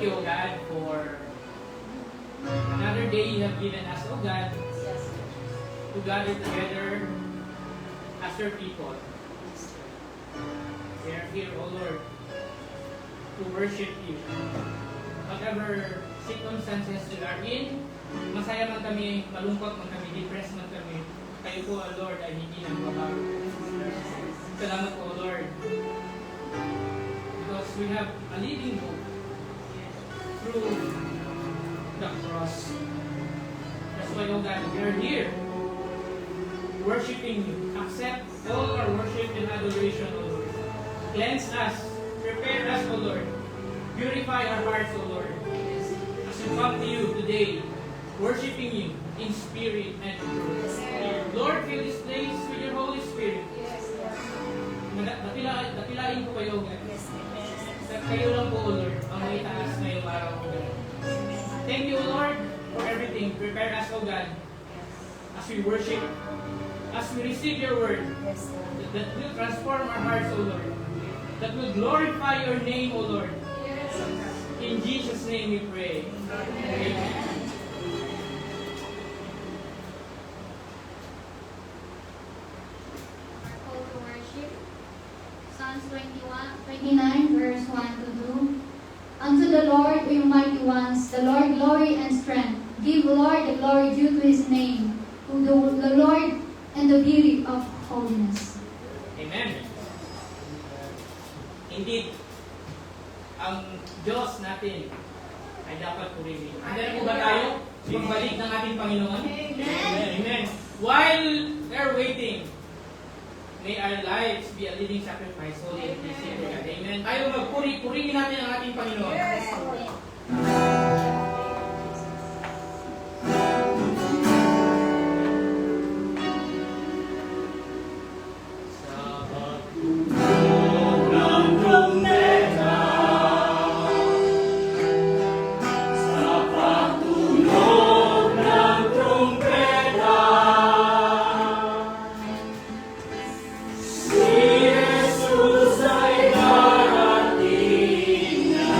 you, O God, for another day you have given us, O God, to gather together as your people. We are here, O Lord, to worship you. Whatever circumstances we are in, masaya man kami, malungkot man kami, depressed man kami, kayo po, O Lord, ay hindi nagbabago. Salamat po, O Lord, because we have a living hope through the cross. That's why, O God, we are here worshiping you. Accept all our worship and adoration, O Lord. Cleanse us, prepare us, O Lord. Purify our hearts, O Lord. As we come to you today, worshiping you in spirit and in truth. Lord, fill this place with your Holy Spirit. Dakilain po kayo, God. Kayo lang po, O Lord, ang may taas ngayong araw, O God. Thank you, O Lord, for everything. Prepare us, O God, as we worship, as we receive your word, that will transform our hearts, O Lord, that will glorify your name, O Lord. In Jesus' name we pray. Amen. Psalms 29, verse 1 to 2. Unto the Lord, O you mighty ones, the Lord glory and strength. Give, Lord, the glory due to his name, to the Lord and the beauty of holiness. Amen. Indeed, ang Diyos natin ay dapat purihin. Handa na po ba tayo? Pagbalik ng ating Panginoon? Amen. Amen. While they're waiting, may our lives be a living sacrifice, holy and pleasing to God. Amen. Tayo magpuri-purihin natin ang ating Panginoon. Yes. Jesus ay darating na.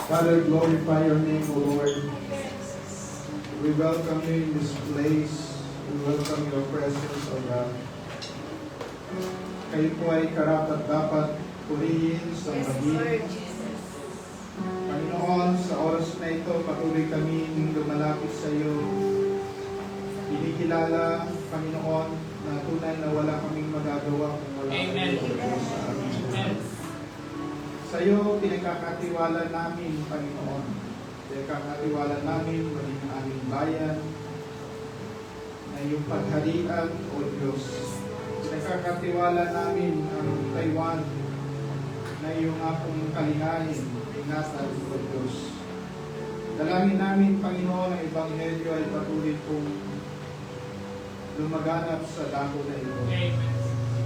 Father, glorify your name, O Lord. We welcome you in this place. We welcome your presence, O God. Kayo po ay karapat dapat purihin sa maging. Panginoon, sa oras na ito, patuloy kami lumalapit sa iyo. Kinikilala, Panginoon, na tunay na wala kaming magagawa kung wala Amen. kayo sa amin. Amen. Sa iyo, pinagkakatiwala namin, Panginoon. Pinagkakatiwala namin, maging aming bayan, na iyong pagharian, O Diyos. Pinagkakatiwala namin ang Taiwan, na iyong akong kalihain, ingatan, O Diyos. Dalangin namin, Panginoon, ang Ebanghelyo ay patuloy pong lumaganap sa dako na ito. Amen.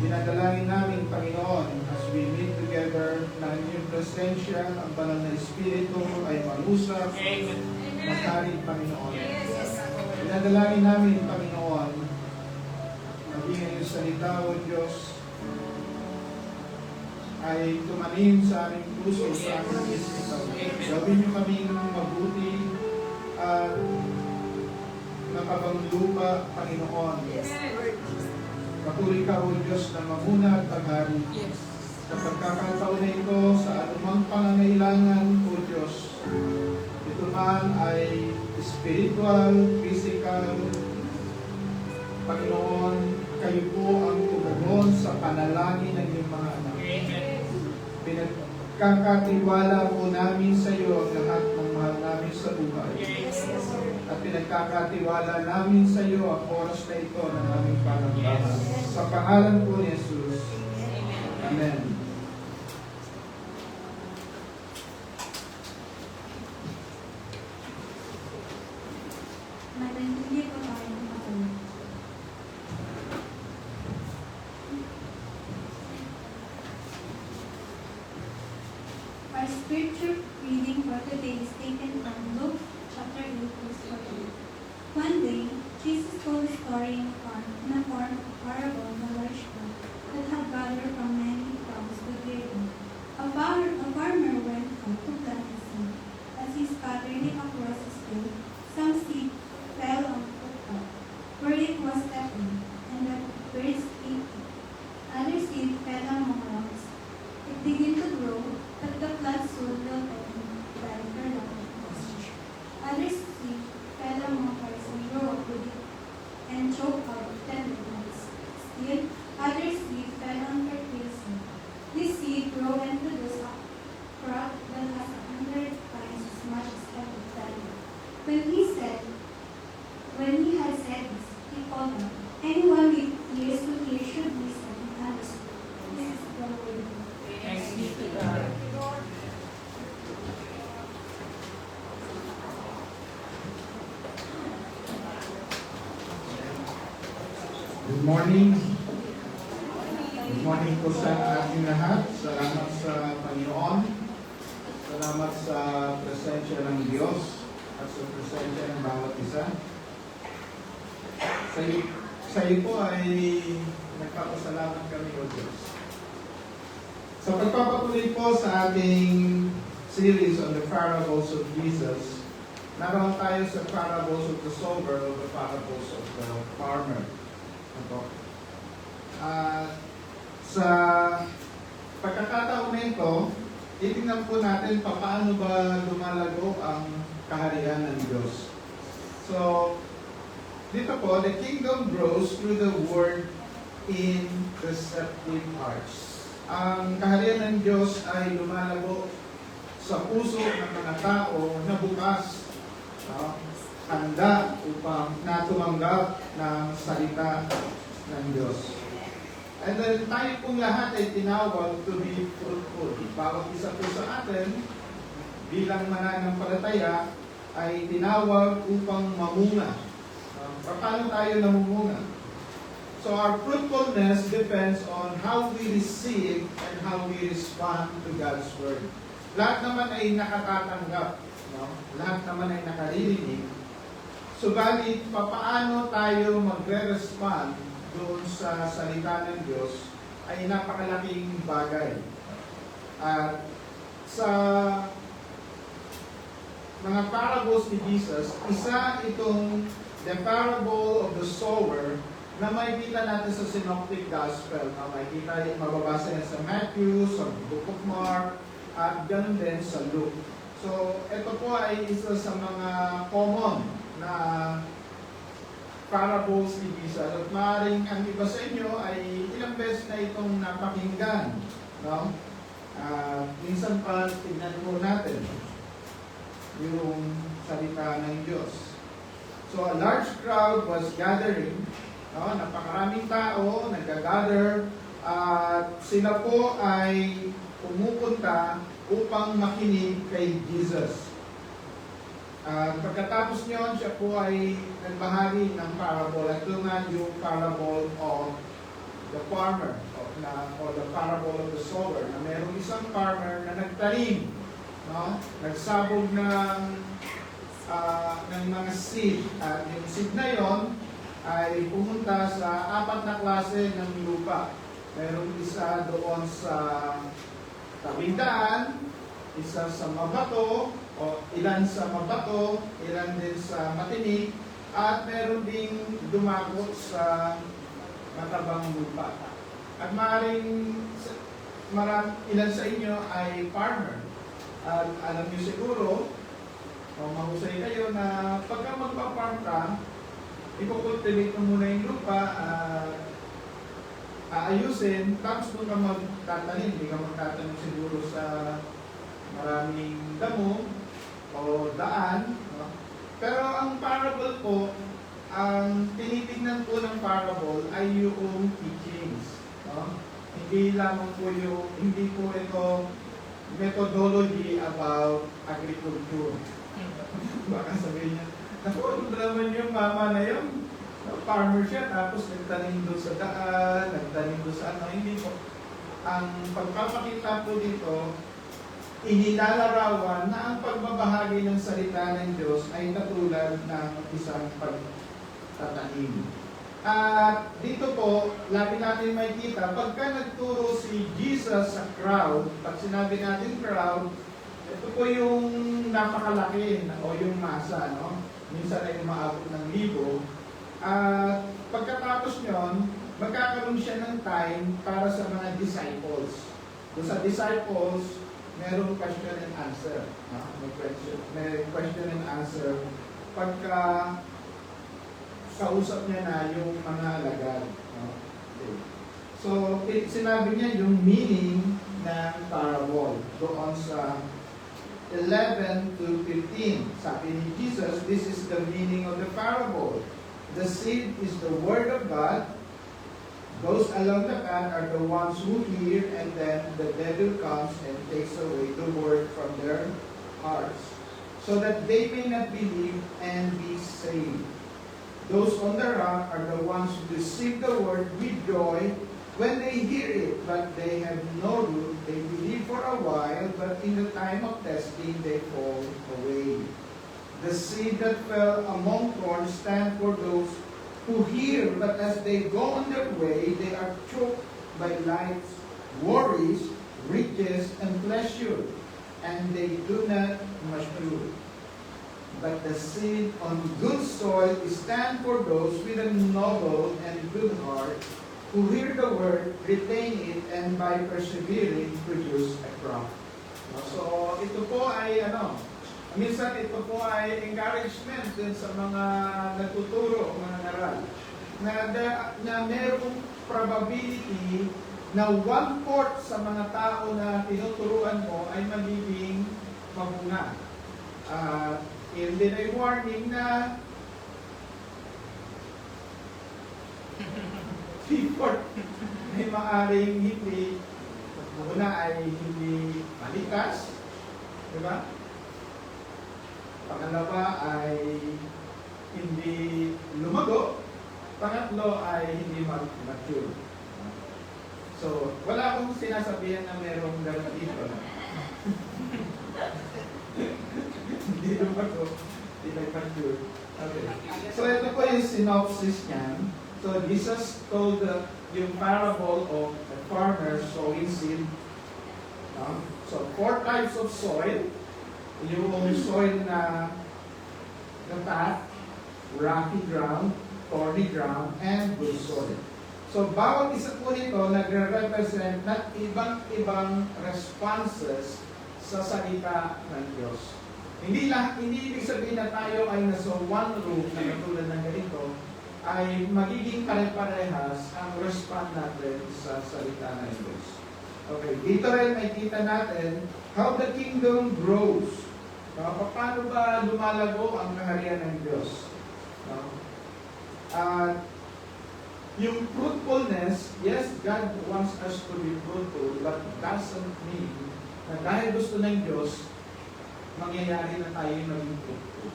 Dinadalangin namin, Panginoon, as we meet together, na iyong presensya, ang banal na Espiritu ay mag-usap, Amen. magharin, Panginoon. Dinadalangin namin, Panginoon, maging iyong salita, O Diyos, ay tumanim sa aming puso, sa aming isipan. Gawin niyo kaming mabuti at nakabanglupa, Panginoon. Patuloy ka, O Diyos, na mamuna at paghari. Sa pagkakataon na ito, sa anumang pangangailangan, O Diyos, ito man ay spiritual, physical, Panginoon, kayo po ang tumugon sa panalangin ng iyong mga anak. Amen. Pinagkakatiwala po namin sa iyo ang lahat ng mahal namin sa buhay. At pinagkakatiwala namin sa iyo ang oras na ito ng aming panagbahan. Sa pangalan po ni Jesus. Amen. Matindi po tayo ng matulog. Our scripture reading for today is taken from Luke chapter 8, verse 14. One day, Jesus told a story in a form of parable of a large crowd that had gathered from many towns to hear him. A farmer went out to plant his seed. As he scattered it across his field, some seed fell on footpath, where it was stepped on, and the birds ate it. Other seed fell among rocks. It began to grow, but the plants soon wilted and died for lack of moisture. Other seed fell among thorns and grew up with it, and choked out tender plants. Still, other seed fell on fertile soil. This seed grew and produced a crop that has 100 times as much as every plant. When he had said this, he called out, "Anyone with ears to hear should listen and understand." This is the word of God. Thanks be to God. Good morning. Good morning po sa ating lahat. Salamat sa Panginoon. Salamat sa presensya ng Diyos at sa presensya ng bawat isa. Sa iyo po ay nagpapasalamat kami, O Diyos. Sa pagpapatuloy po sa ating series on the parables of Jesus, naroon tayo sa parables of the sower o the parables of the farmer. Sa pagkakataon na ito, titingnan po natin paano ba lumalago ang kaharian ng Diyos. So, dito po, the kingdom grows through the word in receptive hearts. Ang kaharian ng Diyos ay lumalago sa puso ng mga tao na bukas, handa upang natumanggap ng salita ng Diyos. And then tayo pong lahat ay tinawag to be fruitful. Bawat isa po sa atin, bilang mananampalataya, ay tinawag upang mamunga. Paano tayo namumunga? So our fruitfulness depends on how we receive and how we respond to God's Word. Lahat naman ay nakatatanggap. No? Lahat naman ay nakaririnig. Subalit, papaano tayo magre-respond doon sa salita ng Diyos ay napakalaking bagay. At sa mga parables ni Jesus, isa itong the parable of the sower na makikita natin sa Synoptic Gospel. Na makikita, mababasa yan sa Matthew, sa Book of Mark, at ganun din sa Luke. So, ito po ay isa sa mga common na parables ni Jesus. At maaaring ang iba sa inyo ay ilang beses na itong napakinggan. No? Minsan pa, tignan po natin yung salita ng Diyos. So, a large crowd was gathering. No? Napakaraming tao, nag-gather, at sila po ay pumupunta upang makinig kay Jesus. Pagkatapos nyon, siya po ay nagbahagi ng parable. Ito nga yung parable of the farmer, o the parable of the sower, na mayroong isang farmer na nagtanim, no? Nagsabog ng mga seed. At yung seed na yon ay pumunta sa 4 na klase ng lupa. Mayroong isa doon sa tabing daan, isa sa mabato, o ilan sa mabato, ilan din sa matinik, at meron ding dumago sa matabang lupa. At maaaring ilan sa inyo ay farmer. At alam niyo siguro, o mahusay kayo na pagka magpa-farm ka, ipokultivate mo muna yung lupa, aayusin, tapos doon ka magtatanim. Hindi ka magtatanim siguro sa maraming damo o daan. No? Pero ang parable po, ang tinitignan po ng parable ay yung teachings. No? Hindi lamang po hindi po ito methodology about agriculture. Baka sabihin niya, naku, ano naman yung mama na yun? Farmer siya, tapos nagtanim doon sa daan, nagtanim doon sa ano. Hindi po. Ang pagpapakita po dito, inilalarawan na ang pagbabahagi ng salita ng Diyos ay katulad ng isang pagtatanim. At dito po, lagi natin makikita, pagka nagturo si Jesus sa crowd, pag sinabi natin crowd, ito po yung napakalaki o yung masa, no? Minsan ay umaabot ng 1,000. At pagkatapos nyon, magkakaroon siya ng time para sa mga disciples. Doon sa disciples, merong question and answer. May question and answer. Pagka kausap niya na yung mga alagad. Okay. So, sinabi niya yung meaning ng parable. Doon sa 11 to 15. Sabi ni Jesus, this is the meaning of the parable. The seed is the word of God. Those along the path are the ones who hear, and then the devil comes and takes away the word from their hearts, so that they may not believe and be saved. Those on the rock are the ones who receive the word with joy when they hear it, but they have no root. They believe for a while, but in the time of testing they fall away. The seed that fell among thorns stand for those who hear, but as they go on their way, they are choked by life's worries, riches, and pleasure, and they do not mature. But the seed on good soil stand for those with a noble and good heart, who hear the word, retain it, and by persevering, produce a crop. So, ito po ay minsan ito po ay encouragement din sa mga nagtuturo, mga naral, na mayroong probability na 1/4 sa mga tao na tinuturuan mo ay magiging mabunga. Yun din ay warning na 3/4 ay maaaring hindi, una ay hindi malikas, di ba? Pangalawa ay hindi lumago. Pangatlo ay hindi mature. So, wala akong sinasabihan na merong gano'n dito. Hindi lumago, hindi mature. Okay. So, ito po yung synopsis niyan. So, Jesus told yung parable of the farmer sowing seed. So, 4 types of soil. yung soil na path, rocky ground, thorny ground, and good soil. So, bawat isa po nito nagre-represent ng ibang responses sa salita ng Diyos. Hindi ibig sabihin na tayo ay nasa one roof na katulad ng ganito, ay magiging pare-parehas ang respond natin sa salita ng Diyos. Okay, dito rin makita natin how the kingdom grows. Paano ba lumalago ang kaharian ng Diyos? Yung fruitfulness, yes, God wants us to be fruitful, but doesn't mean na dahil gusto ng Diyos, mangyayari na tayo maging fruitful.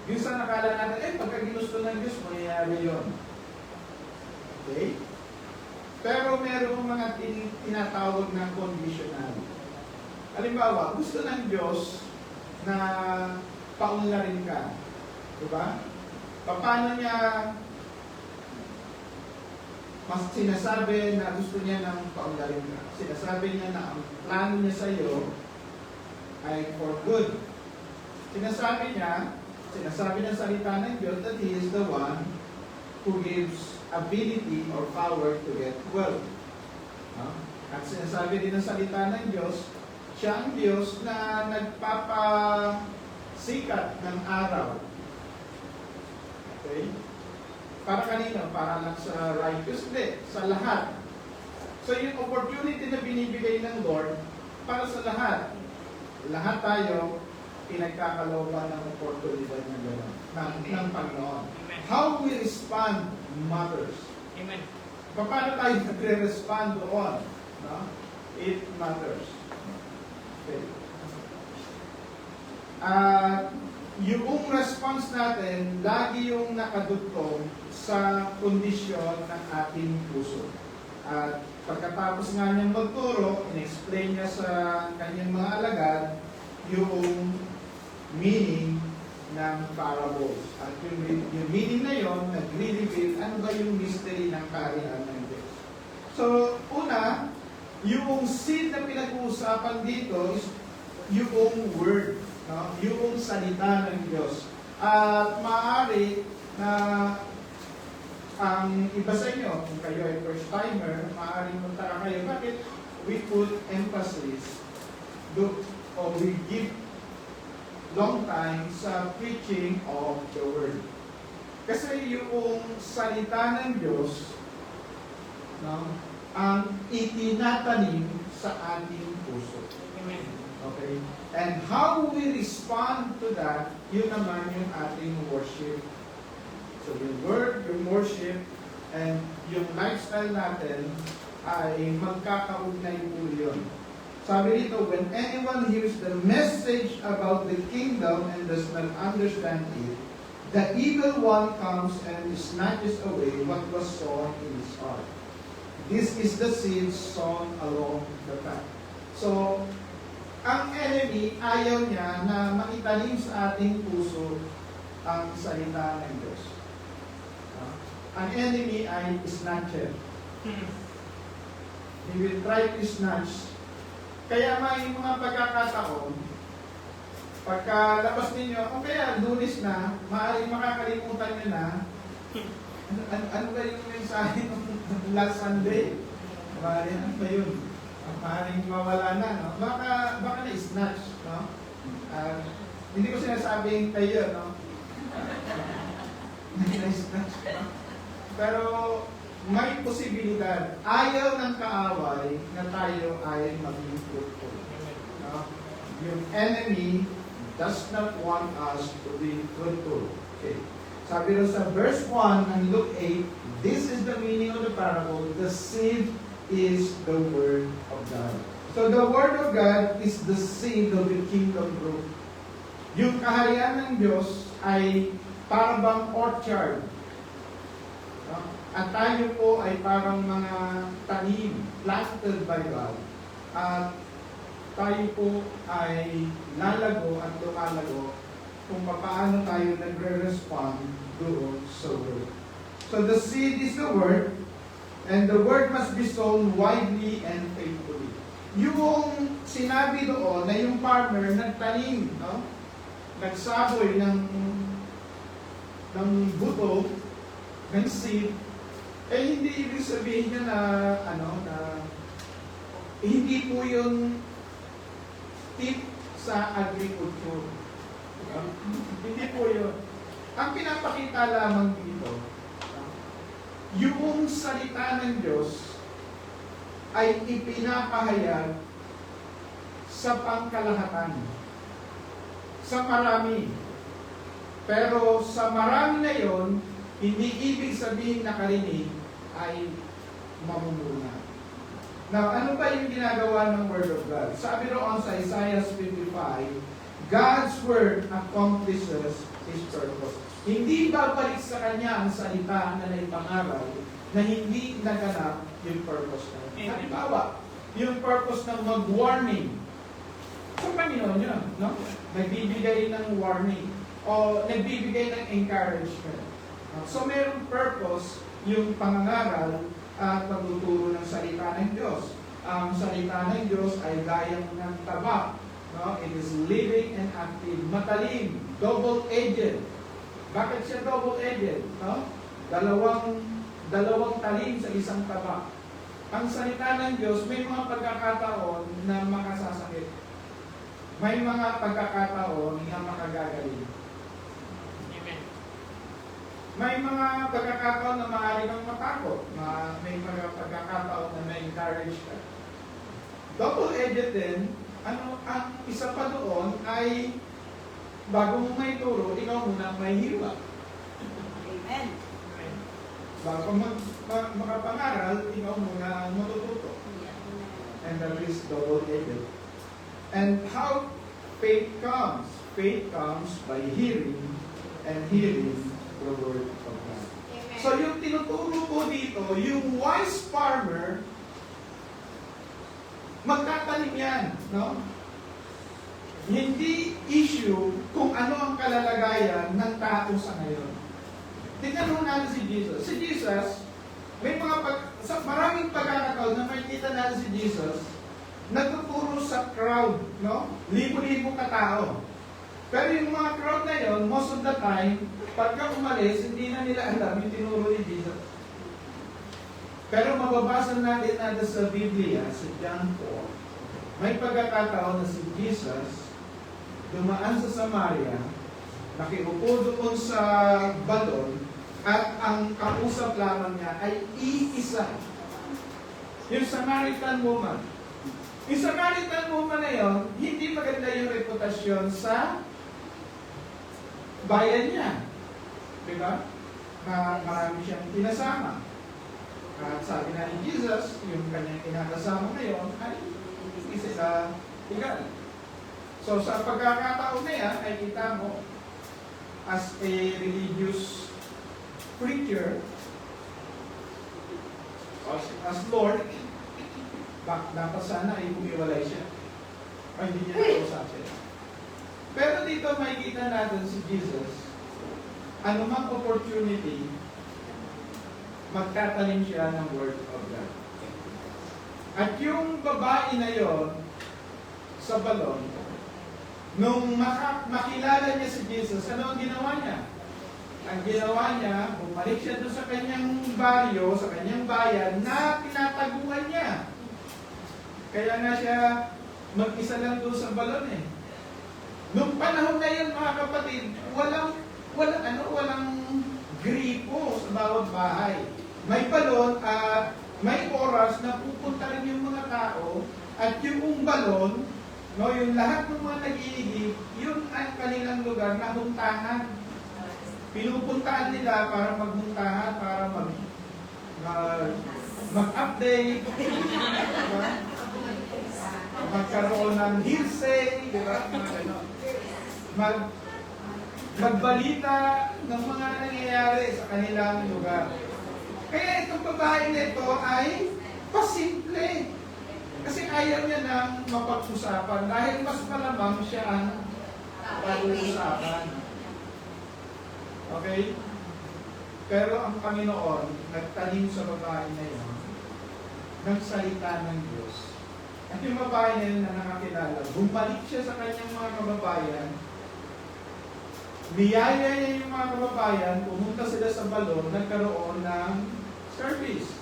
Minsan nakala natin, pagka ginusto ng Diyos, mangyayari yun. Okay? Pero merong mga tinatawag na conditional. Halimbawa, gusto ng Diyos na paunlarin ka. Diba? Paano niya mas sinasabi na gusto niya ng paunlarin ka? Sinasabi niya na ang plano niya sa iyo ay for good. Sinasabi ng salita ng Diyos that He is the one who gives ability or power to get wealth. At sinasabi din ng salita ng Diyos, siya ang Diyos na nagpapasikat ng araw. Okay? Para kanino? Para lang sa righteous? Hindi. Sa lahat. So yung opportunity na binibigay ng Lord, para sa lahat. Lahat tayo, pinagkakalooban ng oportunidad ng Panginoon. How we respond matters. Amen. Paano tayo nagre-respond doon? No? It matters. Okay. Yung response natin, lagi yung nakadugtong sa kondisyon ng ating puso. At pagkatapos nga niyang magturo, in-explain niya sa kanyang mga alagad yung meaning ng parables. At yung meaning na yon, nagre-reveal ano ba yung mystery ng kaharian ng Diyos. So, una, yung seed na pinag-uusapan dito is yung word, no? Yung salita ng Diyos. At maaari na ang iba sa inyo, kung kayo ay first timer, maaaring magtaka kayo, bakit we put emphasis or we give long time sa preaching of the word. Kasi yung salita ng Diyos, no, ang itinatanim sa ating puso. Amen. Okay? And how we respond to that, yun naman yung ating worship. So yung word, yung worship, and yung lifestyle natin ay magkakaugnay po yun. Sabi dito, when anyone hears the message about the kingdom and does not understand it, the evil one comes and snatches away what was sown in his heart. This is the seed sown along the path. So, ang enemy, ayaw niya na maitanim sa ating puso ang salita ng Diyos. Ang enemy ay snatcher. He will try to snatch. Kaya may mga pagkakataon, pagkalabas ninyo, o kaya Lunes na, maaaring makakalimutan nyo na, ano ba yung mensahe ng last Sunday? Maaaring ano ba yun? Maaaring mawala na, no? Baka na-snatch, no? Hindi ko sinasabing kayo, no? Na-snatch, no? Pero may posibilidad. Ayaw ng kaaway na tayo ay maging fruitful. No? Yung enemy does not want us to be fruitful. Okay. Sabi rin sa verse 1 ng Luke 8, this is the meaning of the parable. The seed is the word of God. So the word of God is the seed of the kingdom growth. Yung kaharian ng Diyos ay parang orchard. No? At tayo po ay parang mga tanim, planted by God. At tayo po ay lalago at lumalago kung paano tayo nagre-respond doon sa word. So the seed is the word, and the word must be sown widely and faithfully. yung sinabi doon na yung farmer nagtanim, no? Nagsaboy ng buto, ng seed, eh hindi ibig sabihin niya na, hindi po yun tip sa agriculture. Hindi po yun. Ang pinapakita lamang dito, yung salita ng Diyos ay ipinapahayag sa pangkalahatan, sa marami. Pero sa marami na yon, hindi ibig sabihin na karinig ay mamumuna. Now, ano ba yung ginagawa ng Word of God? Sabi roon sa Isaiah 55, God's Word accomplishes His purpose. Hindi babalik sa Kanya ang salita na naipangaral na hindi naganap yung purpose na yun. Halimbawa, yung purpose ng mag-warning. Sa Panginoon yun, no? Nagbibigay ng warning o nagbibigay ng encouragement. So, mayroong purpose yung pangangaral at pagtuturo ng salita ng Diyos. Ang salita ng Diyos ay gayang ng taba. No? It is living and active. Matalim. Double-edged. Bakit siya double-edged? No? Dalawang talim sa isang taba. Ang salita ng Diyos, may mga pagkakataon na makasasakit. May mga pagkakataon na makagagaling. May mga pagkakataon na maaari kang matakot. May mga pagkakataon na may encourage ka. Double-edged din, ang isa pa doon ay bago mo may turo, ikaw muna may hiwa. Amen. Bago makapangaral, ikaw muna ang matututo. And that is double-edged. And how faith comes? Faith comes by hearing, and hearing the Word of God. Amen. So yung tinuturo ko dito, yung wise farmer, magtatanim yan, no? Hindi issue kung ano ang kalalagayan ng tao sa ngayon. Tingnan mo natin si Jesus. Si Jesus, may sa maraming pagkakataon na makikita natin si Jesus, nagtuturo sa crowd, no? Libo-libo katao. Pero yung mga crowd na yun, most of the time, pagka umalis, hindi na nila alam yung tinuro ni Jesus. Pero mababasa natin natin sa Biblia, sa John 4, may pagkakataon na si Jesus dumaan sa Samaria, nakiupo doon sa balon, at ang kausap lamang niya ay iisa. Yung Samaritan woman. Yung Samaritan woman na yun, hindi maganda yung reputasyon sa bayan niya. Diba? Na marami siyang pinasama. At sabi na ni Jesus, yung kanyang kinakasama ngayon ay hindi sila tigal. So sa pagkakataon na yan, ay kita mo as a religious preacher, as Lord, dapat sana ay humiwalay siya. O hindi niya nakausapin. Pero dito makikita natin si Jesus, anumang opportunity, magtatanim siya ng Word of God. At yung babae na yon sa balon, nung makilala niya si Jesus, ano ang ginawa niya? Ang ginawa niya, bumalik siya doon sa kanyang baryo, sa kanyang bayan, na tinataguan niya. Kaya nga siya mag-isa lang doon sa balon eh. Nung panahon na yun, mga kapatid, walang gripo sa bawat bahay. May balon at may oras na pupunta rin yung mga tao at yung balon, no, yung lahat ng mga nag-iigib, yun ang kanilang lugar na huntahan. Pinupuntahan nila para magmuntahan, para mag-update, diba? Magkaroon ng hearsay, diba? Magbalita ng mga nangyayari sa kanilang lugar. Kaya itong babae nito ay pasimple. Kasi ayaw niya nang mapag-usapan dahil mas malamang siya ang pag-uusapan. Okay? Pero ang Panginoon nagtanim sa babae na yun ng salita ng Diyos. At yung babae na yun na nakakilala, bumalik siya sa kanyang mga kababayan, niyaya niya yung mga kababayan, pumunta sila sa balon, nagkaroon ng service.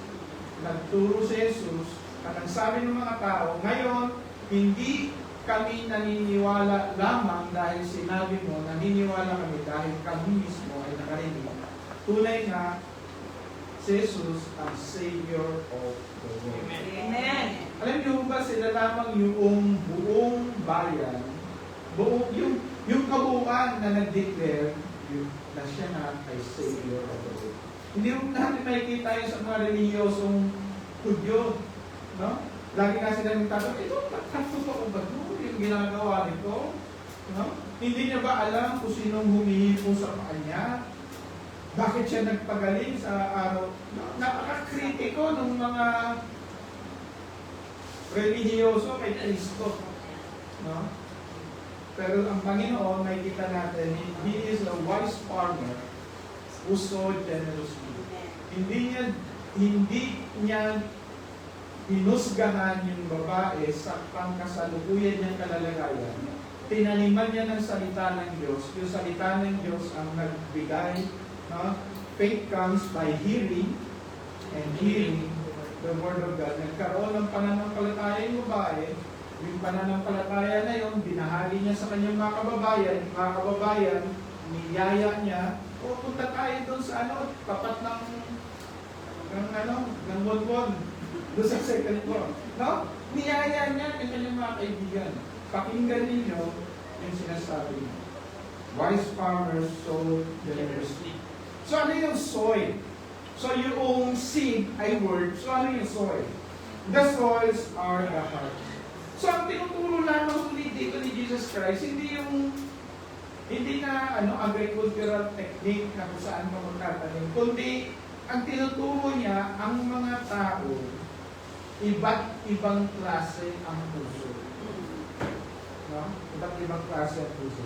Nagturo si Jesus, at ang sabi ng mga tao, ngayon, hindi kami naniniwala lamang dahil sinabi mo, naniniwala kami dahil kami mismo ay nakarinig. Tunay nga, si Jesus ang Savior of the world. Amen. Alam niyo ba, sila lamang yung buong bayan, yung kabuuan na nag-declare na siya na ay Savior of the world. Hindi mo natin makikita yun sa mga reliyosong Hudyo. No? Lagi nga sila nagtatanong, ito, totoo ba ito? Yung ginagawa nito? No? Hindi niya ba alam kung sinong humihipo sa kanya? Bakit siya nagpagaling sa araw? No? Napaka-kritiko ng mga relihiyoso kay Kristo. No? Pero ang Panginoon, may kita natin, He is a wise farmer who sowed generously. Hindi niya hinusgahan yung babae sa pangkasalukuyan niyang kalalagayan. Tinaniman niya ng salita ng Diyos. Yung salita ng Diyos ang nagbigay. No? Faith comes by hearing, and hearing the Word of God. Nagkaroon ng pananampalataya yung babae. Yung pananampalataya na yun, binahagi niya sa kanyang mga kababayan. Mga kababayan, niyaya niya, punta tayo doon sa tapat ng bonbon. Doon sa second floor. No? Niyaya niya yung kanyang mga kaibigan. Pakinggan ninyo yung sinasabi niya. Wise farmers sow generously. So ano yung soil? So yung seed ay word. So ano yung soil? The soils are the heart. So ang tinuturo lamang ulit dito ni Jesus Christ, hindi na agricultural technique na kung saan ka magtatanim, kundi ang tinuturo niya ang mga tao, iba't ibang klase ang puso. No? Iba't ibang klase ang puso.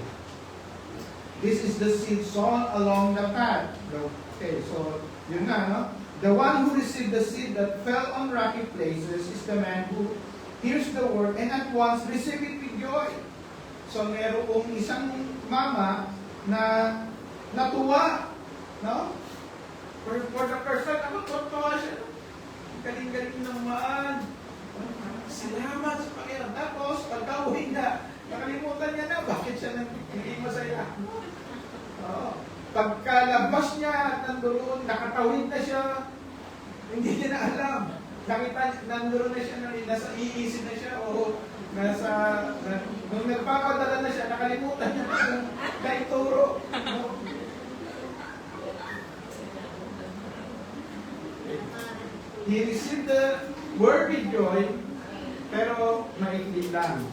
This is the seed sown along the path. Okay, so yun na, no? The one who received the seed that fell on rocky places is the man who hears the word and at once receive it with joy. So mayroong isang mama na natuwa, no? For the first time, tuwa siya. Galing-galing naman. Salamat sa Panginoon. Tapos, pagkauwi na, nakalimutan niya na, bakit siya hindi masaya? Pagkalabas niya at nandoon, nakatawid na siya, hindi niya na alam. Nakita, nandoon na siya, nasa iisip na siya, o nung nagpapadala na siya, nakalimutan niya na kaituro. He received the word with joy, pero maikli lang.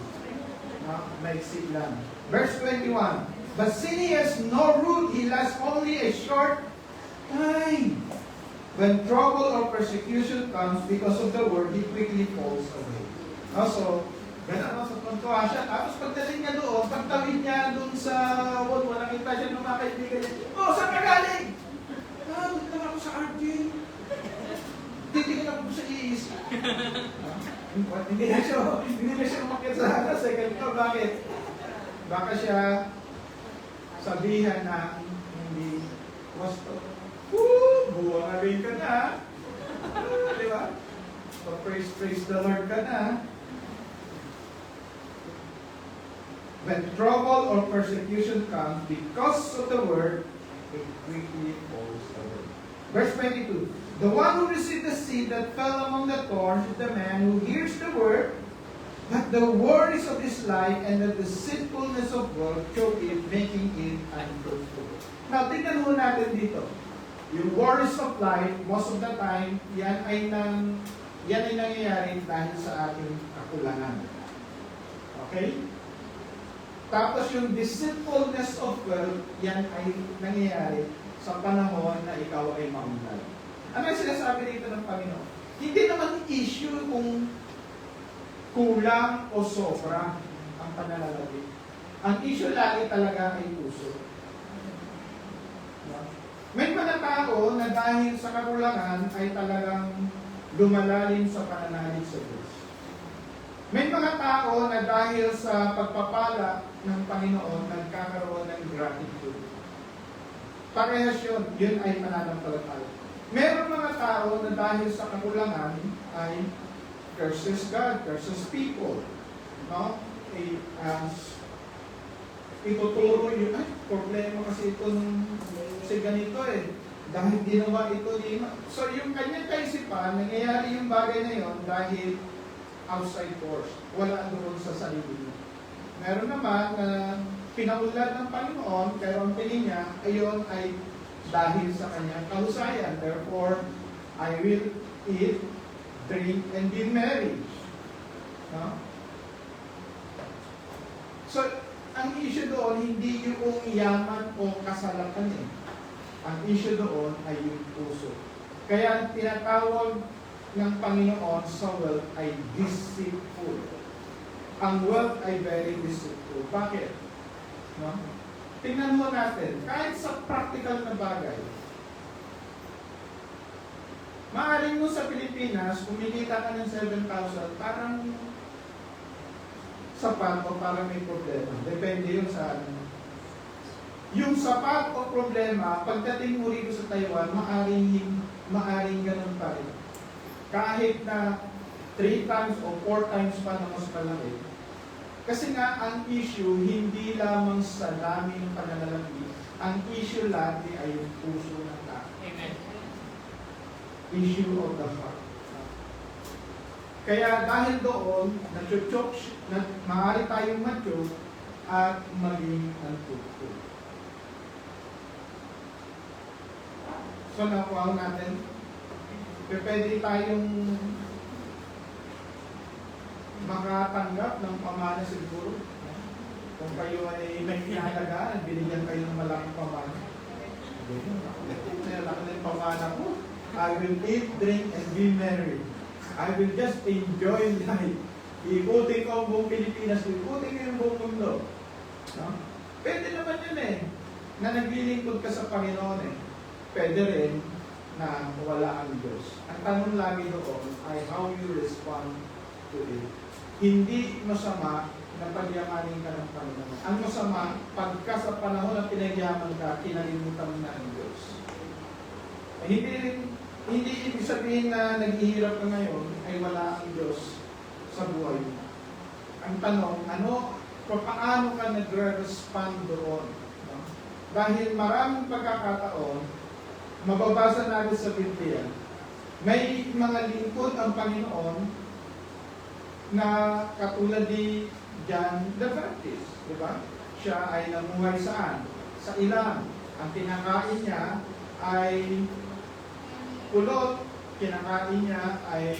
Maiksi lang. Verse 21. But since he has no root, he lasts only a short time. When trouble or persecution comes because of the word, he quickly falls away. So, gano'n sa puntuhan siya. Tapos pagdating niya doon, pagtawid niya doon sa wall, nakita siya ng mga kaibigan niya. Saan ka galing? Doon lang ako sa RJ. Titigil ako sa iisip. Hindi na siya umakyat sa second floor. Bakit? Baka siya sabihan na hindi wasto. Buwang alin ka na. Di ba? So praise the Lord ka na. When trouble or persecution comes because of the word, it quickly falls away. Verse 22. The one who received the seed that fell among the thorns is the man who hears the word, but the word is of this life, and that the deceitfulness of God choke it, making it unfruitful. Now, tingnan mo natin dito. Yung words of life, most of the time, yan ay nangyayari dahil sa ating kakulangan. Okay? Tapos yung deceitfulness of wealth, yan ay nangyayari sa panahon na ikaw ay maunlad. Ano yung sinasabi dito ng Panginoon? Hindi naman issue kung kulang o sobra ang pananalapi. Ang issue lagi talaga ay puso. May mga tao na dahil sa kakulangan ay talagang lumalalim sa pananalig sa Diyos. May mga tao na dahil sa pagpapala ng Panginoon, nagkakaroon ng gratitude. Parehas yun ay pananampalataya. Meron mga tao na dahil sa kakulangan ay curses God, curses people. No? Ituturo yun, ay, problema kasi ito si ganito eh. Dahil ginawa ito ni So yung kanyang kaisipan, nangyayari yung bagay na yon dahil outside force. Wala doon sa sarili niya. Meron naman na pinaunlad ng Panginoon, pero ang tingin niya, ayon ay dahil sa kanyang kahusayan. Therefore, I will eat, drink, and be merry. No? So, ang issue doon, hindi yung yaman o kasalanan eh. Ang issue doon ay yung puso. Kaya tinatawag ng Panginoon sa wealth ay deceitful. Ang wealth ay very deceitful. Bakit? No? Tingnan mo natin, kahit sa practical na bagay, maaaring mo sa Pilipinas, kumikita ka ng 7,000, parang sapat o parang may problema. Depende yun sa ano. Yung sapat o problema, pagdating mo rito sa Taiwan, maaaring ganun pa rin. Kahit na 3 times o 4 times pa na mas malaki. Kasi nga, ang issue, hindi lamang sa dami ng pananalapi, ang issue lagi ay yung puso ng tao. Amen. Issue of the heart. Kaya dahil doon, maaari tayong mature at maging unfruitful. So, nakuha natin, pwede tayong makatanggap ng pamana siguro. Kung kayo ay may kinahalagaan, binigyan kayo ng malaking pamana. Malaki na yung pamana ko. I will eat, drink, and be merry. I will just enjoy life. Ikutin ko ang buong Pilipinas, ikutin ko yung buong mundo. No? Pwede naman yun eh, na naglilingkod ka sa Panginoon eh. Pwede rin na wala ang Diyos. Ang tanong lagi doon ay how you respond to it. Hindi masama na pagyamanin ka ng Panginoon. Ang masama, pagka sa panahon na pinagyaman ka, kinalimutan mo na ang Diyos. Hindi ibig sabihin na naghihirap ka ngayon ay wala ang Diyos sa buhay mo. Ang tanong, paano ka nagre-respond doon? No? Dahil maraming pagkakataon, mababasa natin sa Biblia, may mga lingkod ang Panginoon na katulad ni John the Baptist, di ba? Siya ay namuhay saan? Sa ilang. Ang kinakain niya ay kulot, kinakain niya ay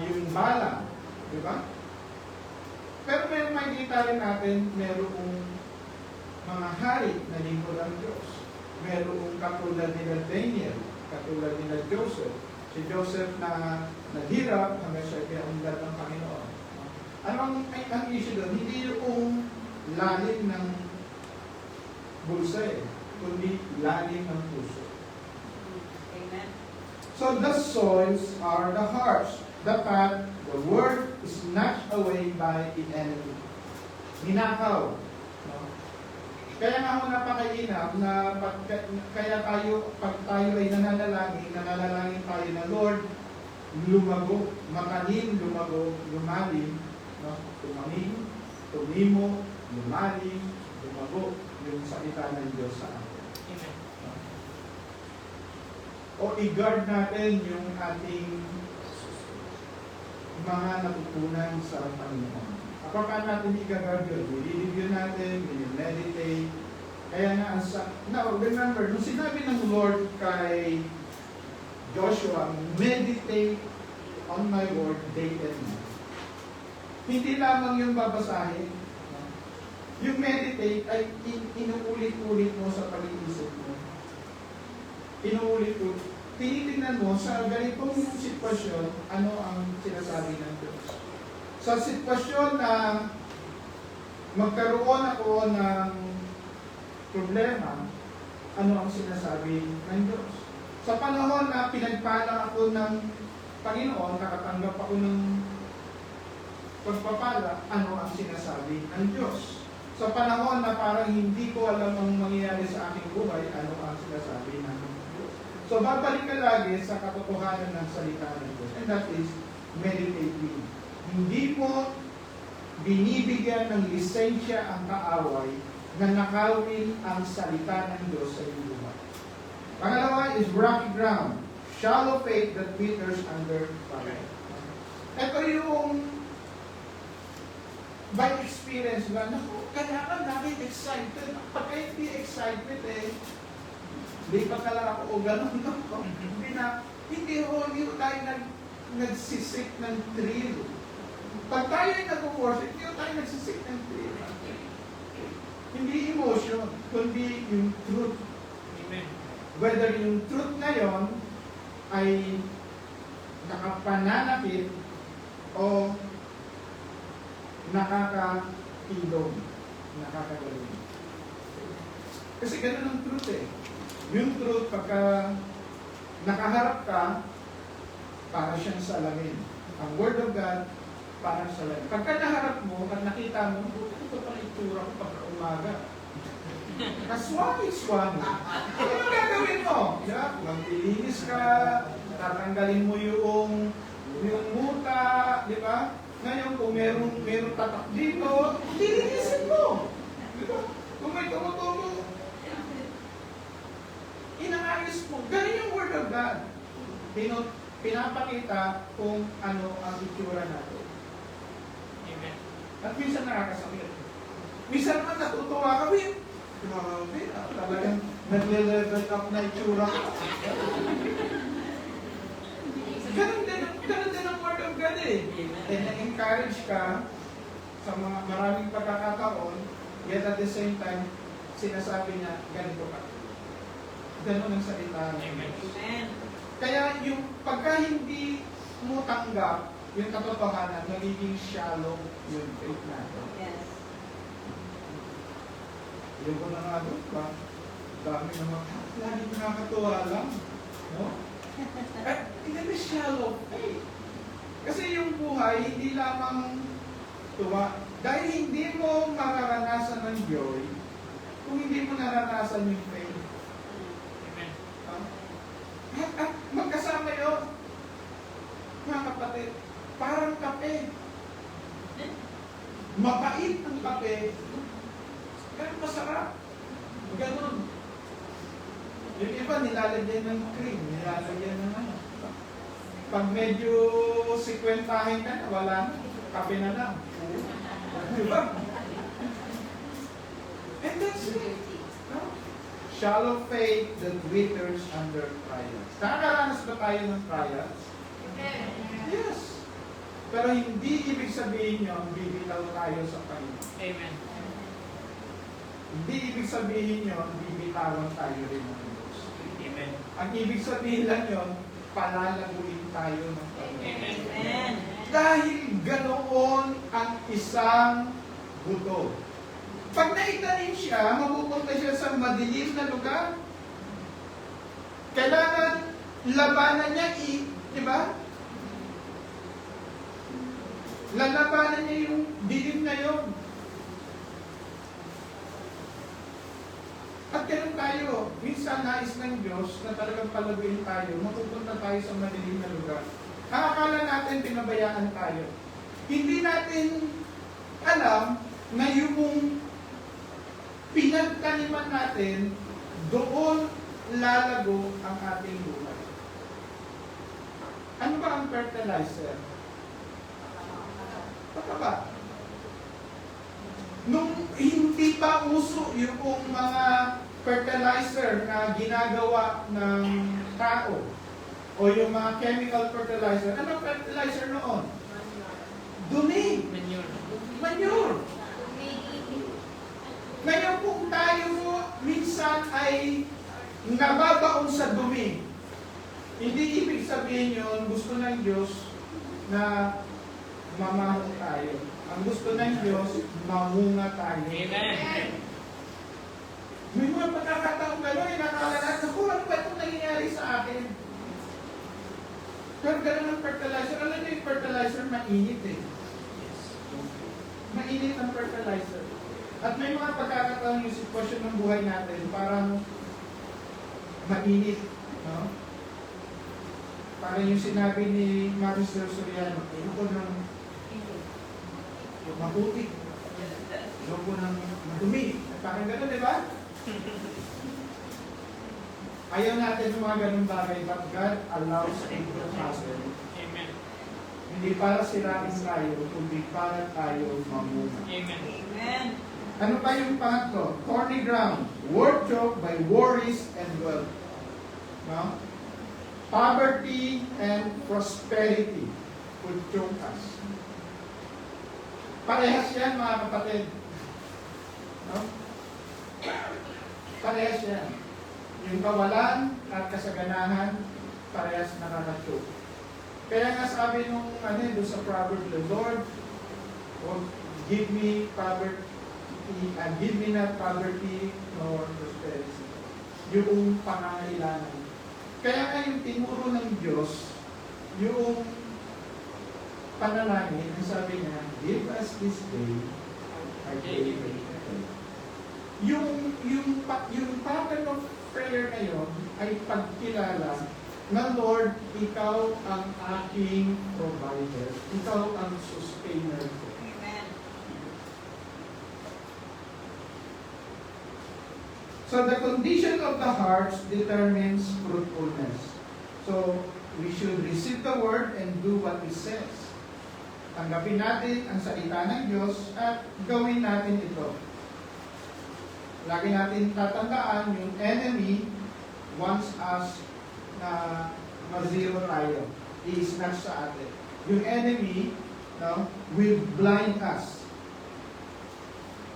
yung bala, di ba? Pero may makikita rin natin, merong mga hari na lingkod ang Diyos. Merong katulad nila Daniel, katulad nila Joseph. Si Joseph na naghirap hanggang siya pinaunlad ng Panginoon. Ang issue doon? Hindi yung lalim ng bulsa eh, kundi lalim ng puso. Amen. So the soils are the hearts. The path, the word is snatched away by the enemy. Ninakaw. No? Kaya nga ako napakainam na pag tayo ay nananalangin tayo na Lord, lumago, makalim, lumago, lumalim, no? Tumangin, tumimo, lumalim, lumago, yung salita ng Diyos sa atin. Amen. O i-guard natin yung ating mga natutunan sa Panginoon. Paano natin i-guard yun? I-review natin, i-meditate. Kaya nga, now remember, nung sinabi ng Lord kay Joshua, meditate on my word day and night. Hindi lamang yung babasahin. Yung meditate ay inuulit-ulit mo sa pag-iisip mo. Inuulit-ulit. Tinitingnan mo sa ganitong sitwasyon, ano ang sinasabi ng Diyos. Sa sitwasyon na magkaroon ako ng problema, ano ang sinasabi ng Diyos. Sa panahon na pinagpala ako ng Panginoon, nakatanggap ako ng pagpapala, ano ang sinasabi ng Diyos. Sa panahon na parang hindi ko alam ang mangyayari sa aking buhay, ano ang sinasabi ng Diyos. So babalik ka lagi sa katotohanan ng salita ng Diyos. And that is meditating. Hindi mo binibigyan ng lisensya ang kaaway na nakawin ang salita ng Diyos sa iyong buhay. Pangalawa is rocky ground. Shallow faith that withers under fire. Ito yung by experience ba, naku, kailangan natin excited. Pagka hindi excited lipat ka lang ako o gano'n. Hindi tayo nagsisik ng thrill. Pag tayo ay nag-worship, hindi tayo nagsisik ng thrill. Hindi emotion, kundi yung truth. Amen. Whether yung truth na yon ay nakapananakit o nakakilong, nakakagaling. Kasi ganun ang truth Yung truth, pagka nakaharap ka, para siyang salamin. Ang Word of God, parang salamin. Pagka naharap mo at nakita mo, ito pala itsura ko pagka umaga. Kaswami-swami. Ano ang gagawin mo? Yeah, maglilinis ka, tatanggalin mo yung muta, di ba? Ngayon, kung meron tatak dito, lilinisin mo. Di ba? Kung may tumutulo, inaayos mo. Ganun yung Word of God. Pinapakita kung ano ang itsura natin. Amen. At minsan nakakasakit. Minsan naman natutuwa kami. Grabe, talagang nagle-level up na itsura ko. Ganun din ang Word of God And na-encourage ka sa mga maraming pagkakataon, yet at the same time, sinasabi niya, ganito ka. Ganun ang salita ng Amen. Diyos. Amen. Kaya yung pagka hindi mo tanggap yung katotohanan, nagiging shallow yung faith natin. Yes. Yung ko na nga doon ba? Dami naman, lagi nakakatuwa lang. No? Hindi shallow faith. Kasi yung buhay, hindi lamang tuwa. Dahil hindi mo mararanasan ng joy, kung hindi mo naranasan yung faith. Amen. At magkasama yun. Mga kapatid, parang kape. Mabait ang kape. Pero masarap. Ganun. Yung iba, nilalagyan ng cream, nilalagyan ng ano. Pag medyo sikwentahin ka na, wala na. Kape na lang. Diba? And that's it. No? Shallow faith that withers under trials. Nakakaranas ba tayo ng trials? Yes. Pero hindi ibig sabihin nyo, bibitaw tayo sa Panginoon. Amen. Hindi ibig sabihin nyo, bibitawan tayo rin ng Diyos. Amen. Ang ibig sabihin lang yun, palalaguin tayo ng Panginoon. Amen. Dahil ganoon ang isang buto. Pag naitanim siya, mapupunta siya sa madilim na lugar. Kailangan labanan niya, di ba? Lalabanan niya yung dilim na yun. At ganun tayo. Minsan nais ng Diyos na talagang palaguin tayo, mapupunta tayo sa madilim na lugar. Akala natin pinabayaan tayo. Hindi natin alam na yung pinagtaniman natin, doon lalago ang ating buhay. Ano ba ang fertilizer? Pataba. Nung hindi pa uso yung mga fertilizer na ginagawa ng tao o yung mga chemical fertilizer, ano fertilizer noon? Dumi. Manure. Manure. Ngayon kung tayo minsan ay nababaon sa dumi, hindi ibig sabihin yun, gusto ng Diyos na mamahon tayo. Ang gusto ng Diyos, mamunga tayo. Amen. May mga pagkakataong gano'n, nakakala natin, ano ba itong nangyayari sa akin? Pero gano'n ang fertilizer. Alam niyo yung fertilizer, mainit mainit ang fertilizer. At may mga pagkakataon yung sitwasyon ng buhay natin, parang mainit. No? Parang yung sinabi ni Marisol Soriano, ayoko ng maputik. Ayoko ng madumi. Parang gano'n, di ba? Ayaw natin ng mga ganung bagay, but God allows it to happen. Amen. Hindi para sirain tayo, kundi para tayo mamuna. Amen. Amen. Ano pa yung pangatlo? Thorny ground, word choked by worries and wealth. No? Poverty and prosperity would choke us. Parehas yan, mga kapatid. No? Parehas yan. Yung kawalan at kasaganahan, parehas nakaka-choke. Kaya nga sabi nung doon sa Proverbs, the Lord, give me poverty, and give me not poverty nor prosperity. Yung pangangailangan. Kaya nga yung tinuro ng Diyos, yung panalangin, ang sabi niya, give us this day our daily bread. Yung pattern of prayer ngayon ay pagkilala na Lord, ikaw ang aking provider. Ikaw ang sustainer ko. Amen. So the condition of the heart determines fruitfulness. So we should receive the word and do what it says. Tanggapin natin ang salita ng Diyos at gawin natin ito. Lagi natin tatandaan yung enemy wants us na ma-zero tayo. I-snatch sa atin. Yung enemy will blind us.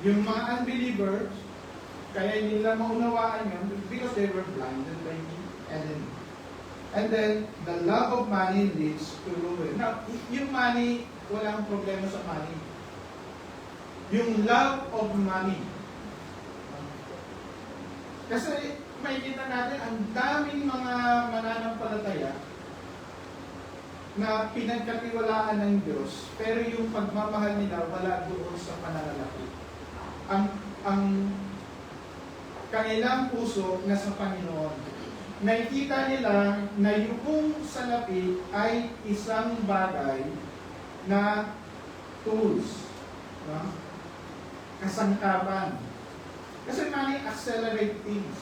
Yung mga unbelievers, kaya hindi nila maunawaan yun because they were blinded by the enemy. And then, the love of money leads to ruin. Now, yung money, walang problema sa money. Yung love of money. Kasi makikita natin, ang daming mga mananampalataya na pinagkatiwalaan ng Diyos, pero yung pagmamahal nila wala doon sa pananalapi. Ang kanilang puso nasa Panginoon. Nakikita nila na yung salapi ay isang bagay na tools, no? Kasangkapan. Kasi money accelerate things.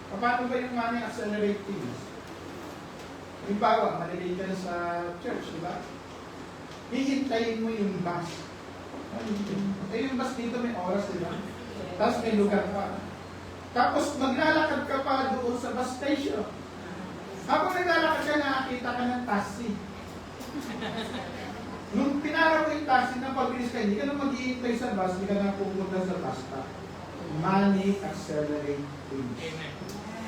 Paano ba yung money accelerate things? Halimbawa, malilate ka na sa church, di ba? Hihintayin mo yung bus. Yung bus dito may oras, di ba? Tapos may lugar pa. Tapos maglalakad ka pa doon sa bus station. Habang naglalakad ka, nakakita ka ng taxi. Nung pinara mo yung taxi na pabilis ka, hindi ka na maghihintay sa bus, hindi ka na pupunta sa bus stop. Money accelerate things.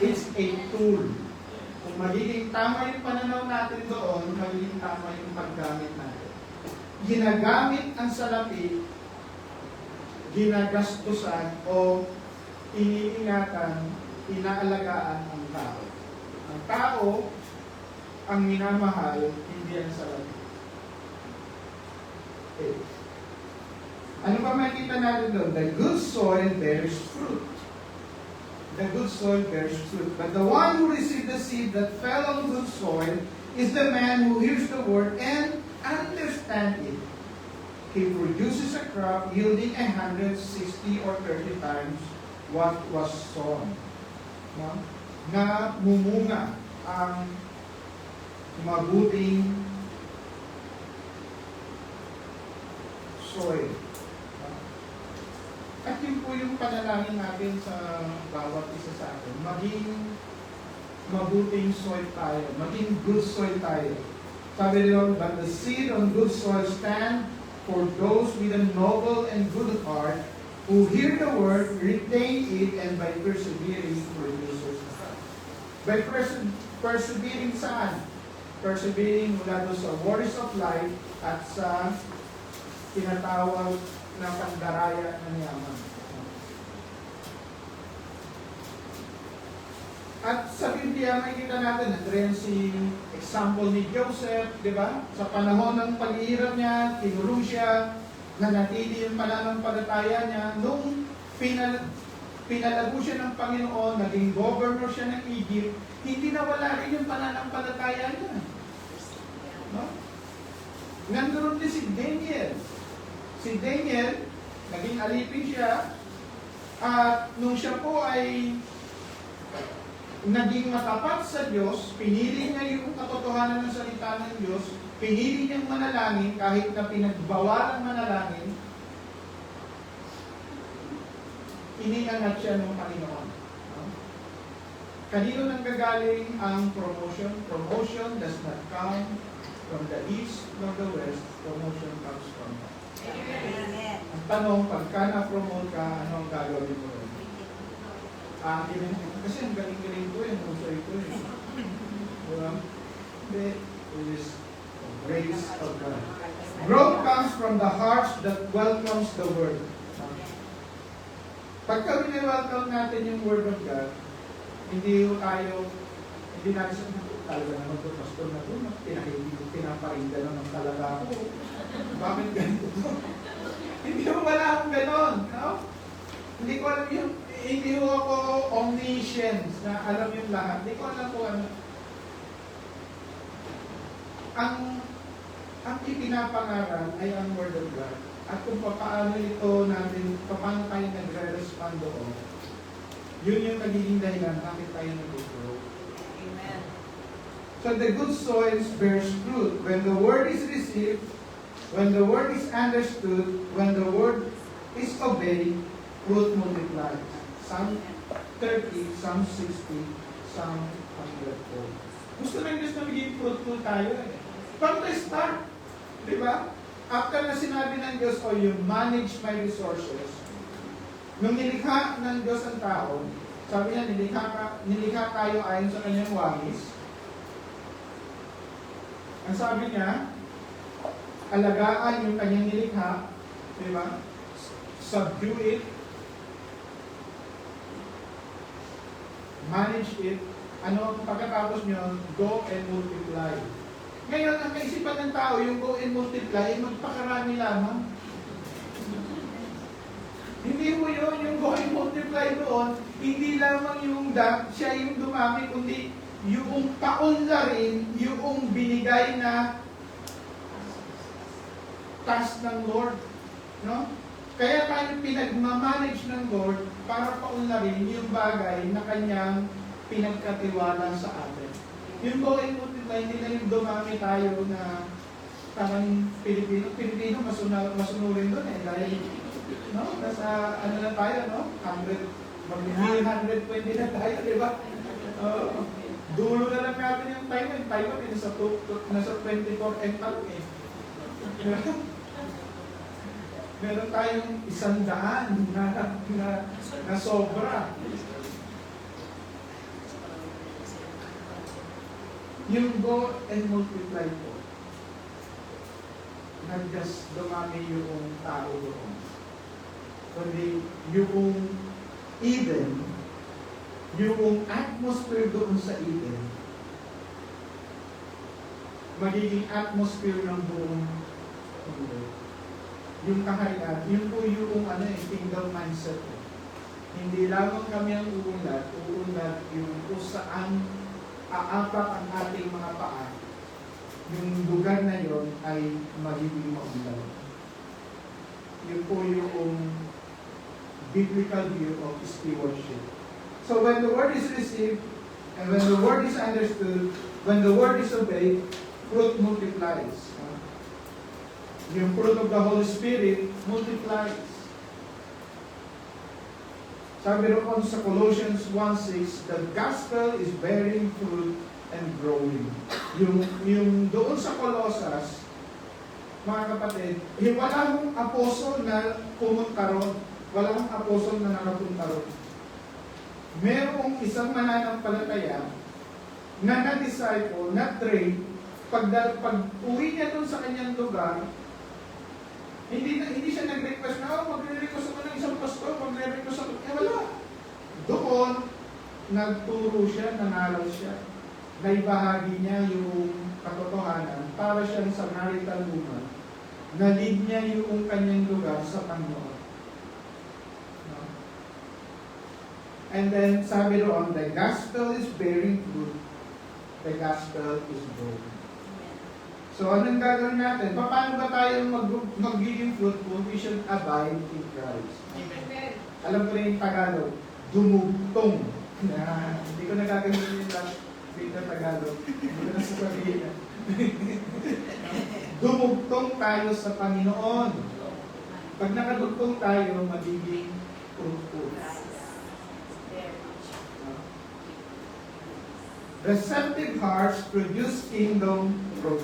It's a tool. Kung magiging tama yung pananaw natin doon, magiging tama yung paggamit natin. Ginagamit ang salapi, ginagastusan o iniingatan, inaalagaan ang tao. Ang tao, ang minamahal, hindi ang salapi. Okay. Ano ba makikita natin doon? The good soil bears fruit. The good soil bears fruit. But the one who received the seed that fell on good soil is the man who hears the word and understands it. He produces a crop yielding 160 or 30 times what was sown. No? Na mumunga ang mabuting soil. At yun po yung panalangin natin sa bawat isa sa atin. Maging mabuting soil tayo. Maging good soil tayo. Sabi nila, but the seed on good soil stand for those with a noble and good heart who hear the word, retain it, and by persevering produces. By persevering saan? Persevering mula doon sa worries of life at sa tinatawag na pandaraya ng yaman. At sa Biblia, makikita natin, nandiyan si example ni Joseph, di ba? Sa panahon ng paghihirap niya, tinulong siya nanatili yung pananampalataya niya. Nung pinalago siya ng Panginoon, naging governor siya ng Egypt, hindi nawala rin yung pananampalataya niya. No? Nandun din si Daniel. Si Daniel, naging alipin siya, at nung siya po ay naging matapat sa Diyos, pinili niya yung katotohanan ng salita ng Diyos, pinili niyang manalangin kahit na pinagbawalan manalangin, iniangat siya ng Panginoon. No? Kanino nang gagaling ang promotion? Promotion does not come from the east nor the west. Promotion comes from God. Amen. Ang tanong, pagka na-promote ka, ano ang gagawin mo rin? Kasi ang galing-galing ko yung usay ko eh. Diba? Hindi. It is the grace of God. Growth comes from the heart that welcomes the Word. Pagka wini-welcome natin yung Word of God, hindi natin sa talaga naman ito, pastor na ito, pinaparinda naman talaga ako. Bakit ganito? Hindi ko wala akong ganon. No? Hindi ko alam yung, hindi ko ako omniscience na alam yung lahat. Hindi ko alam kung ano. Ang ipinapangaral ay ang Word of God. At kung paano ito natin, paano tayo nagre-respond doon, yun yung nagiging dahilan bakit tayo nag-grow. Amen. So the good soil bears fruit. When the word is received, when the word is understood, when the word is obeyed, fruit multiplies. Psalm 30, Psalm 60, Psalm 104. Gusto na Diyos na maging fruitful tayo eh. From the start, di ba? After na sinabi ng Diyos, oh, you manage my resources, nung nilikha ng Diyos ang tao, sabi niya, nilikha tayo ayon sa kanyang wangis. Ang sabi niya, alagaan yung kanyang nilikha, di ba? Subdue it, manage it. Ano ang pagkatapos niyo? Go and multiply. Ngayon, ang kaisipan ng tao, yung go and multiply, magpakarami lamang. Hindi mo yun, yung go and multiply doon, hindi lamang yung siya yung dumami, kundi yung paunla rin, yung binigay na task ng Lord. No? Kaya tayo pinagmamanage ng Lord para paunla rin yung bagay na kanyang pinagkatiwala sa atin. Yung go and multiply, hindi na yung dumami tayo na parang Pilipino, masunurin doon eh. Dahil, no? Nasa, ano na tayo, no? 120 na tayo, di ba? Dulo na lang natin yung Taiwan. Taiwan, nasa 24 hectare eh. Meron tayong 100 na sobra. Yung go and multiply po, nag-just dumami yung tao doon. Kundi yung Eden, yung atmosphere doon sa Eden, magiging atmosphere ng buong mundo. Yung kaharian, yun po yung kingdom mindset. Hindi lamang kami ang uunlad yung kung saan aapak ang ating mga paa, yung lugar na yon ay magiging maunlad. Yun po yung biblical view of stewardship. So when the word is received, and when the word is understood, when the word is obeyed, fruit multiplies. Yung fruit of the Holy Spirit multiplies. Sabi rin sa Colossians 1:6, the gospel is bearing fruit and growing. Yung doon sa Colossus, mga kapatid, walang apostol na pumunta ron, walang apostol na nakapunta ron. Merong isang mananampalataya na na-disciple, na-train, pag uwi niya doon sa kanyang lugar, hindi siya nag-request na, magre-request ako ng isang pastor, magre-request ako. Wala. Doon, nagturo siya, nangaral siya. Naibahagi niya yung katotohanan para siyang Samaritan woman na-lead niya yung kanyang lugar sa Panginoon. No? And then, sabi roon, the gospel is bearing fruit, the gospel is growing. So, anong gagawin natin? Paano ba tayo magiging fruitful? We should abide in Christ. Amen. Alam ko na yung Tagalog, dumugtong. Hindi ko nagagawin yung last week na Tagalog. Hindi ko nasasabihin na. Dumugtong tayo sa Panginoon. Pag nakadugtong tayo, magiging fruitful. Receptive hearts produce kingdom fruit.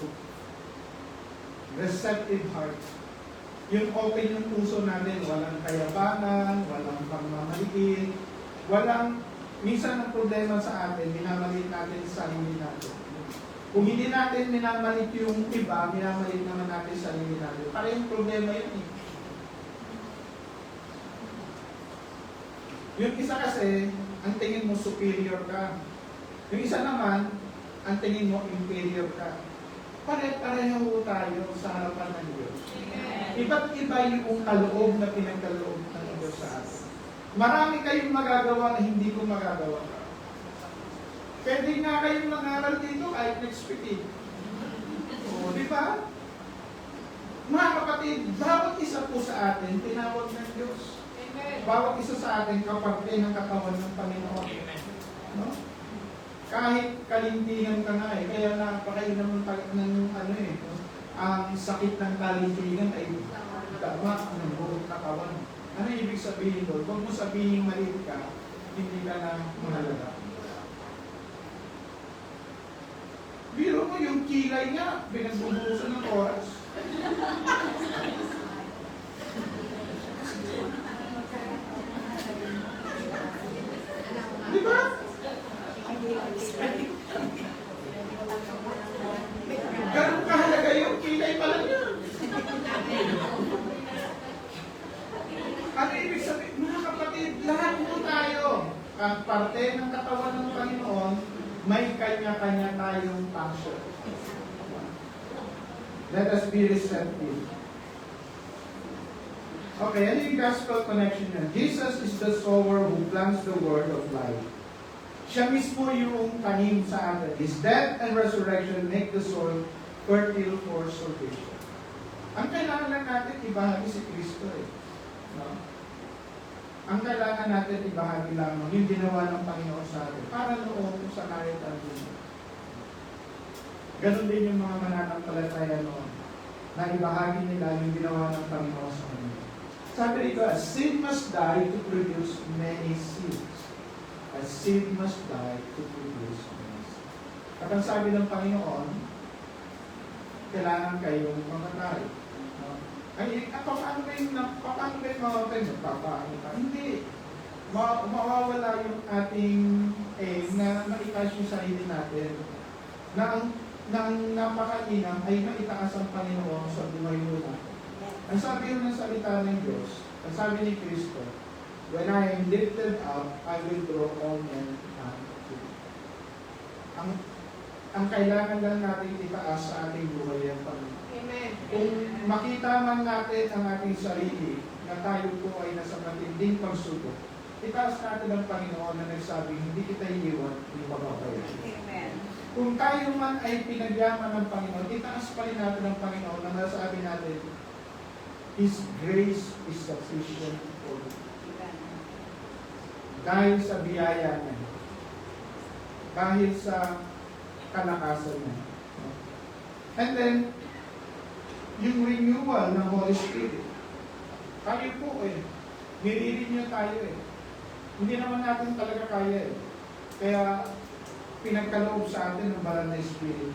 Receptive hearts. Yung open yung puso natin, walang kayabangan, walang pagmamaliit, walang, minsan ang problema sa atin, minamalit natin sa sarili natin. Kung hindi natin minamalit yung iba, minamalit naman natin sa sarili natin. Para yung problema yun eh. Yung isa kasi, ang tingin mo superior ka. Yung isa naman, ang tingin mo inferior ka. Pare-pareho tayo sa harapan ng Diyos. Iba't iba yung kaloob na pinagkaloob ng Diyos sa atin. Marami kayong magagawa na hindi ko magagawa. Pwede nga kayong mag-aral dito kahit next week. O, di ba? Mga kapatid, bawat isa po sa atin, tinawag ng Diyos. Bawat isa sa atin, kaparte ng katawan ng Panginoon. No? Kahit kalintingan ka nga eh, kaya napakainom ng ano eh, ang sakit ng kalintingan ay dama ng buong katawan. Ano ibig sabihin doon? Huwag mo sabihin maliit ka, hindi ka na mahalaga. Biro mo yung kilay niya, pinagbubusan ng oras. Di ba? Ganun kahalaga yung kilay pala niya. Ano ibig sabihin? Mga kapatid, lahat po tayo, ang parte ng katawan ng Panginoon, may kanya-kanya tayong function. Let us be receptive. Okay, ano yung gospel connection niya? Jesus is the sower who plants the word of life. Siya mismo yung tanim sa atin. His death and resurrection make the soil fertile for salvation. Ang kailangan lang natin ibahagi si Kristo eh. No? Ang kailangan natin ibahagi lamang yung ginawa ng Panginoon sa atin para noon kung sa kaya tayo. Ganon din yung mga mananampalataya noon na ibahagi nila yung ginawa ng Panginoon sa kanila. Sabi rito, a seed must die to produce many seeds. A seed must die to produce many seeds. At ang sabi ng Panginoon, kailangan kayong mamatay. Ay, paano ba yung mamatay? Magpapaano ka? Hindi. Mawawala yung ating aim na maitas yung sarili natin. Na ang napakainam ay maitaas ang Panginoon sa buhay mo natin. Ang sabi ng salita ng Diyos, ang sabi ni Kristo, when I am lifted up, I will draw all men unto me. Ang kailangan lang natin itaas sa ating buhay ang Panginoon. Amen. Kung makita man natin ang ating sarili na tayo po ay nasa matinding pagsubok, itaas natin ang Panginoon na nagsabi, hindi kita iiwan, hindi pababayaan. Amen. Kung tayo man ay pinagyaman ng Panginoon, itaas pa rin natin ang Panginoon na nasabi natin, His grace is sufficient for you. Dahil sa biyaya niya, dahil sa kalakasan niya. And then, yung renewal ng Holy Spirit, tayo po eh, nire-renew tayo eh. Hindi naman natin talaga kaya eh. Kaya, pinagkaloob sa atin ng banal na Spirit.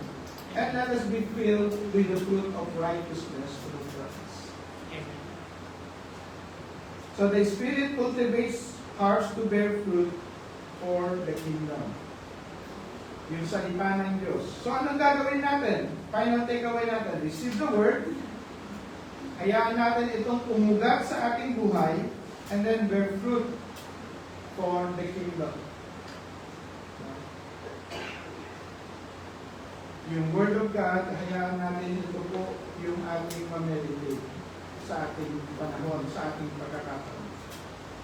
And let us be filled with the fruit of righteousness through Christ. So the Spirit cultivates hearts to bear fruit for the kingdom. Yung salita ng Diyos. So anong gagawin natin? Final takeaway natin. Receive the word. Hayaan natin itong umugat sa ating buhay and then bear fruit for the kingdom. yung Word of God, hayaan natin ito po yung ating mameditate sa ating panahon, sa ating pagkakataon.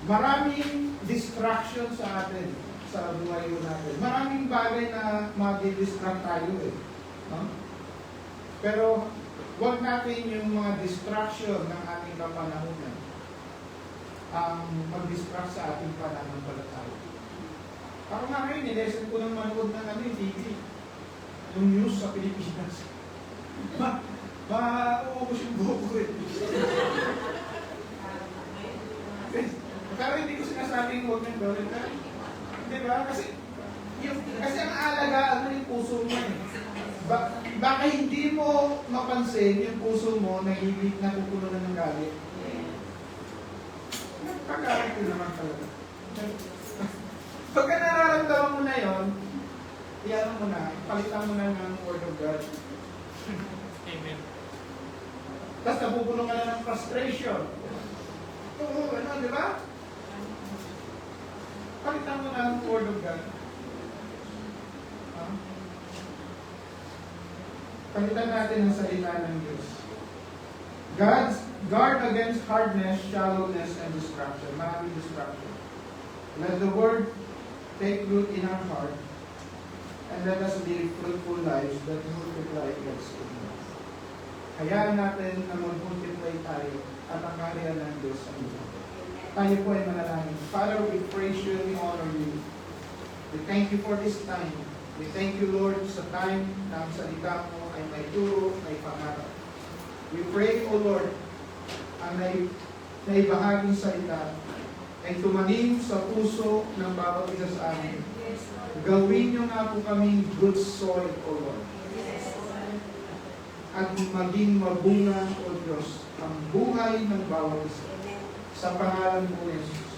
Maraming distraction sa atin, sa buhay natin. Maraming bagay na mag-distract tayo eh. No? Pero, huwag natin yung mga distraction ng ating kapanahunan ang mag-distract sa ating pananampalataya. Ako nga ngayon, nilesen ko ng manood ng TV, yung news sa Pilipinas. Mauubos yung buhok ko eh. Pero hindi ko sinasabing huwag nang gawin ka. Di ba? Kasi ang alagaan mo yung puso mo eh. Baka hindi mo mapansin yung puso mo nagiging napupuno na ng galit. Nagpagalit ko naman talaga. Pagka nararamdaman mo na yun, iyan mo na, palitan mo na ng Word of God. Amen. Tapos napupuno ka na ng frustration. Oo, ano, di ba? Palitan mo na ng Word of God. Palitan natin ang salita ng Diyos. Guard against hardness, shallowness, and distraction. Maraming distraction. Let the Word take root in our heart, and let us live fruitful lives that multiply God's kingdom. Hayaan natin na mag-multiply tayo at ang kaharian ng Diyos sa mundo. Tayo po ay manalangin. Father, we praise you and we honor you. We thank you for this time. We thank you, Lord, sa time na ang salita mo ay may turo, may pangarap. We pray, O Lord, ang naibahaging salita ay tumanim sa puso ng bawat isa sa amin. Gawin niyo nga po kaming good soil, O Lord. At maging mabunga, O Diyos, ang buhay ng bawat isa. Sa pangalan mo, Jesus.